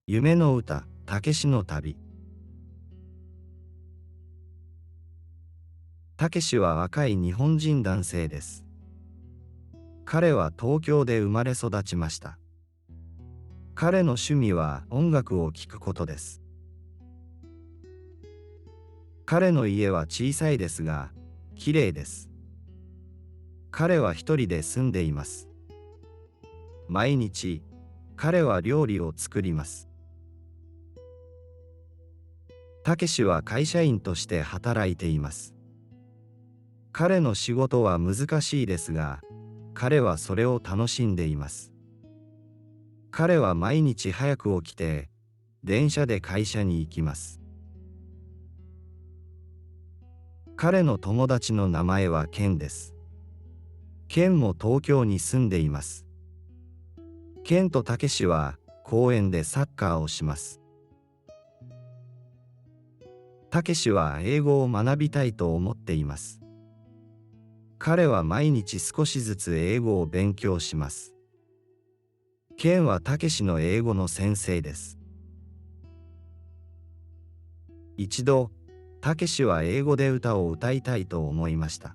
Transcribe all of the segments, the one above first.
夢の歌、たけしの旅。たけしは若い日本人男性です。彼は東京で生まれ育ちました。彼の趣味は音楽を聴くことです。彼の家は小さいですが、綺麗です。彼は一人で住んでいます。毎日、彼は料理を作ります。たけしは会社員として働いています。彼の仕事は難しいですが、彼はそれを楽しんでいます。彼は毎日早く起きて、電車で会社に行きます。彼の友達の名前はケンです。ケンも東京に住んでいます。ケンとたけしは公園でサッカーをします。たけしは英語を学びたいと思っています。彼は毎日少しずつ英語を勉強します。ケンはたけしの英語の先生です。一度、たけしは英語で歌を歌いたいと思いました。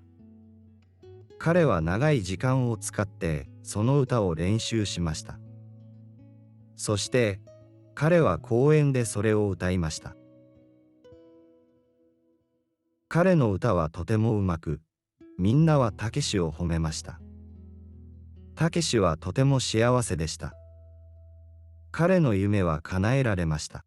彼は長い時間を使ってその歌を練習しました。そして、彼は公園でそれを歌いました。彼の歌はとてもうまく、みんなはたけしを褒めました。たけしはとても幸せでした。彼の夢は叶えられました。